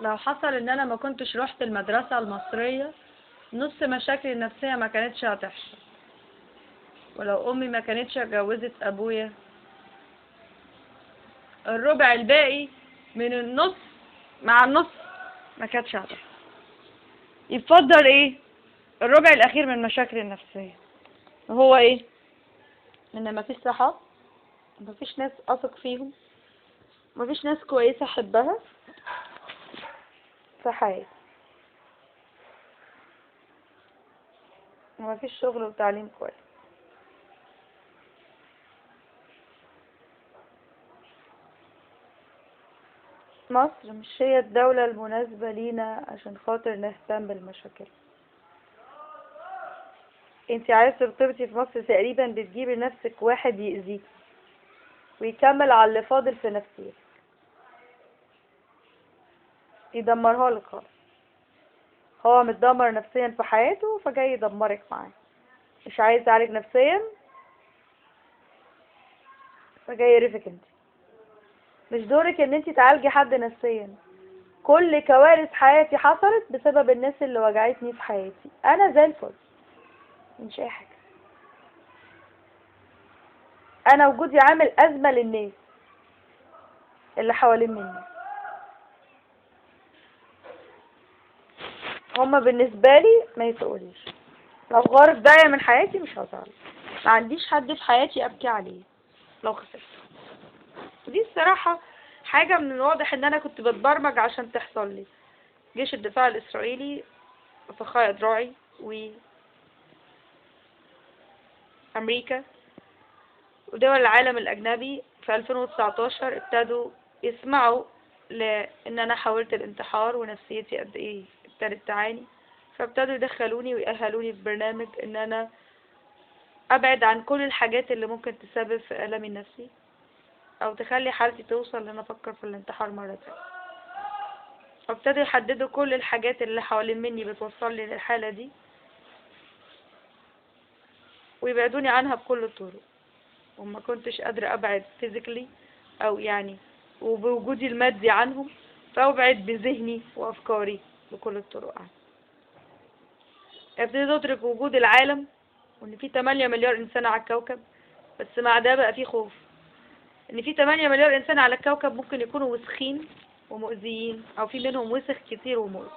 لو حصل ان انا ما كنتش رحت المدرسة المصرية، نص مشاكلي النفسية ما كانتش هتحصل. ولو امي ما كانتش اتجوزت ابويا، الربع الباقي من النص مع النص ما كانتش هتحصل. يفضل ايه؟ الربع الاخير من مشاكلي النفسية هو ايه؟ ان مفيش صحاب، مفيش ناس اثق فيهم، مفيش ناس كويسة احبها في حياتي، ومفيش شغل وتعليم كويس. مصر مش هي الدولة المناسبة لينا عشان خاطر نهتم بالمشاكل. انتي عايزة ترتبطي في مصر تقريبا بتجيبي لنفسك واحد يأذيك ويكمل على اللي فاضل في نفسيتك، يدمرها لك خالص. هو متدمر نفسيا في حياته فجاي يدمرك معاه. مش عايز يعالج نفسيا فجاي يقرفك انت. مش دورك ان انتي تعالجي حد نفسيا. كل كوارث حياتي حصلت بسبب الناس اللي وجعتني في حياتي. انا زي الفل، مش اي حاجة. انا وجودي عامل ازمة للناس اللي حوالين مني. هما بالنسبة لي ما يسأليش. لو غارت داية من حياتي مش هزعل. ما عنديش حد في حياتي ابكي عليه لو خسرت. ودي الصراحة حاجة من الواضح ان انا كنت بتبرمج عشان تحصل لي. جيش الدفاع الاسرائيلي وفخاء دراعي وامريكا ودول العالم الاجنبي في 2019 ابتدوا يسمعوا لان انا حاولت الانتحار ونفسيتي قد ايه ابتدت تعاني، فابتدوا يدخلوني ويأهلوني في برنامج ان انا ابعد عن كل الحاجات اللي ممكن تسبب في ألمي النفسي او تخلي حالتي توصل ان انا افكر في الانتحار مرة تانية. وابتدوا يحددوا كل الحاجات اللي حوالين مني بتوصلني للحالة دي ويبعدوني عنها بكل الطرق. وما كنتش قادرة ابعد فيزيكلي او يعني وبوجودي المادي عنهم، فابعد بذهني وافكاري بكل الطرق عنهم. ابتديت ادرك وجود العالم وان في 8 مليار انسان على الكوكب، بس مع ده بقى في خوف ان في 8 مليار انسان على الكوكب ممكن يكونوا وسخين ومؤذيين او في منهم وسخ كتير ومؤذي.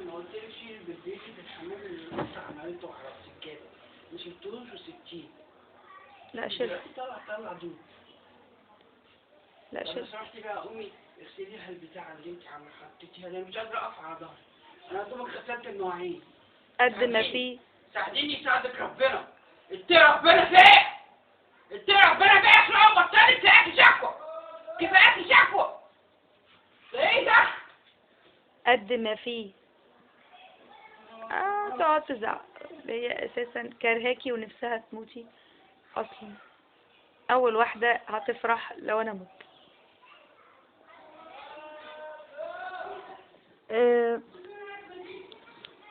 ما قلتلكش بالبيت في الحمام اللي لسه عملته على السجاده ما شلتوش وسبتيه. لا شلت. طلع دول. لا شلت. سمحتي بقى امي اغسليها البتاعه اللي انت حطيتيها دي، مش قادره اقف على ظهري. انا دوبك غسلت المواعين. قد ما فيه. ساعديني يساعدك ربنا. اتقي ربنا فين؟ اتقي ربنا فين يا شباب؟ بطلي كفاياكي شكوى. كفاياكي شكوى. ايه ده؟ قد ما فيه. تقعد تزعق. هي اساسا كارهاكي ونفسها تموتي اصلا. اول واحدة هتفرح لو انا مت.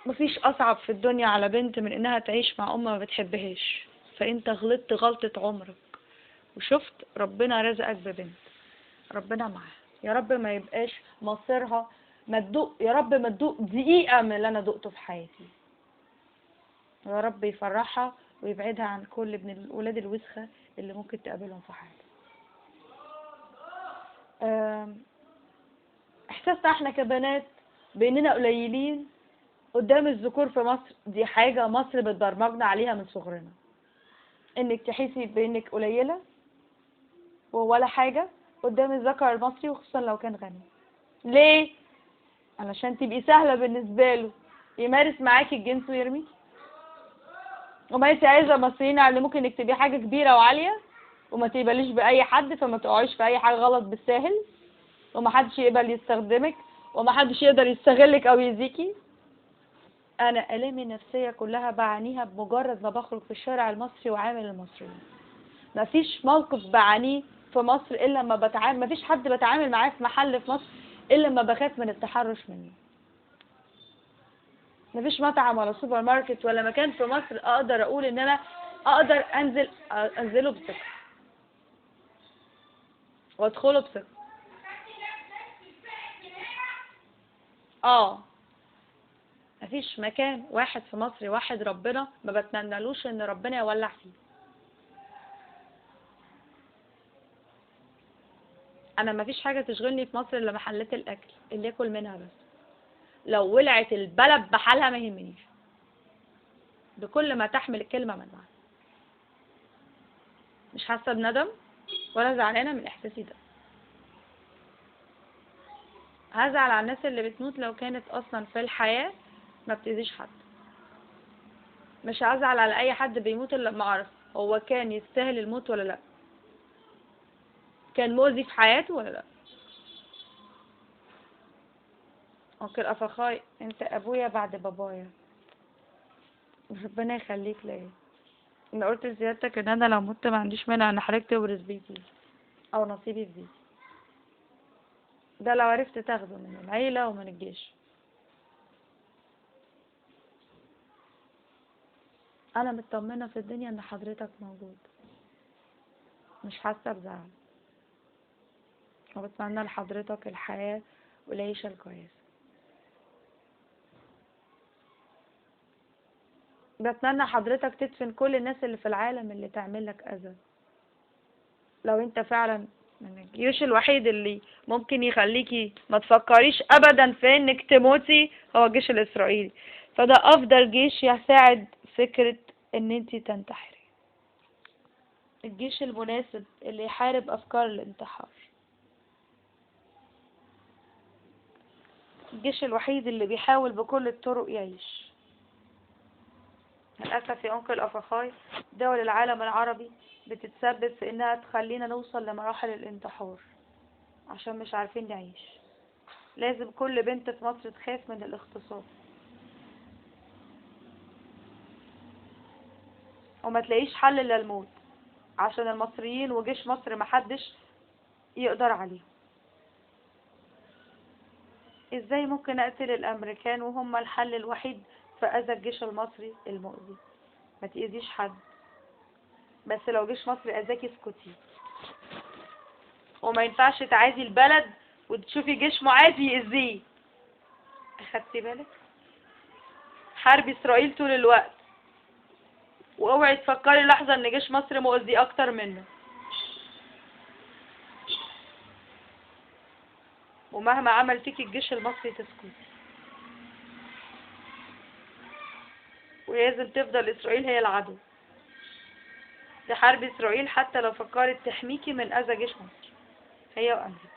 مفيش اصعب في الدنيا على بنت من انها تعيش مع ام ما بتحبهاش. فانت غلطت غلطة عمرك وشفت ربنا رزقك ببنت ربنا معاها. يا رب ما يبقاش مصيرها ما تدوق، يا رب ما تدوق دقيقة من اللي انا دقته في حياتي. يا رب يفرحها ويبعدها عن كل ابن الولاد الوسخة اللي ممكن تقابلهم في حياتها. احساسنا احنا كبنات باننا قليلين قدام الذكور في مصر، دي حاجة مصر بتبرمجنا عليها من صغرنا. انك تحسي بانك قليلة ولا حاجة قدام الذكر المصري، وخصوصا لو كان غني. ليه؟ علشان تبقي سهلة بالنسبة له يمارس معاكي الجنس ويرميكي. وما انت عايزة المصريين يعلموك انك تبقي حاجة كبيرة وعالية وما تقبليش بأي حد، فما تقعيش في أي حاجة غلط بالساهل، ومحدش يقبل يستخدمك، ومحدش يقدر يستغلك أو يأذيكي. أنا آلامي النفسية كلها بعانيها بمجرد ما بخرج في الشارع المصري وعامل المصريين. مفيش موقف بعانيه في مصر إلا لما بتعامل، مفيش حد بتعامل معاه في محل في مصر إلا لما بخاف من التحرش منه. مفيش مطعم ولا سوبر ماركت ولا مكان في مصر أقدر أقول إن أنا أقدر أنزله بثقة وأدخله بثقة. مفيش مكان واحد في مصر واحد ربنا ما بتمنالوش ان ربنا يولع فيه. انا مفيش حاجة تشغلني في مصر الا محلات الاكل اللي ياكل منها بس. لو ولعت البلد بحالها ما يهمنيش، بكل ما تحمل الكلمة من معنى. مش حاسة بندم ولا زعلانة من احساسي ده. هزعل على الناس اللي بتموت لو كانت اصلا في الحياة ما بتأذيش حد. مش هزعل على اي حد بيموت الا لما اعرف هو كان يستاهل الموت ولا لا، كان مؤذي في حياته ولا لا. أنكل أفخاي، أنت أبويا بعد بابايا، ربنا يخليك ليا. أنا قلت لسيادتك إن أنا لو مت ما عنديش مانع إن حضرتك تورث بيتي أو نصيبي في بيتي. ده لو عرفت تاخده من العيلة ومن الجيش. أنا مطمنة في الدنيا إن حضرتك موجود، مش حاسة بزعل، وبتمنى لحضرتك الحياة والعيشة الكويسة. بتمنى حضرتك تدفن كل الناس اللي في العالم اللي تعمل لك أذى. لو انت فعلا من الجيش الوحيد اللي ممكن يخليكي ما تفكريش ابدا في انك تموتي هو الجيش الاسرائيلي، فده افضل جيش يساعد فكرة ان انت تنتحري. الجيش المناسب اللي يحارب افكار الانتحار. الجيش الوحيد اللي بيحاول بكل الطرق يعيش. للأسف يا أنكل أفخاي دول العالم العربي بتتسبب في إنها تخلينا نوصل لمراحل الانتحار عشان مش عارفين نعيش. لازم كل بنت في مصر تخاف من الاغتصاب وما تلاقيش حل إلا الموت، عشان المصريين وجيش مصر محدش يقدر عليهم. ازاي ممكن اقتل الامريكان وهم الحل الوحيد في اذى الجيش المصري المؤذي؟ ما تأذيش حد، بس لو جيش مصري اذاكي اسكتي. وما ينفعش تعادي البلد وتشوفي جيش معادي يأذيه. اخدتي بالك؟ حرب اسرائيل طول الوقت، واوعي تفكري لحظة ان جيش مصر مؤذي اكتر منه. ومهما عمل فيكي الجيش المصري تسكتي. ولازم تفضل اسرائيل هي العدو. تحاربي اسرائيل حتى لو فكرت تحميكي من اذى جيش مصر، هي وامريكا.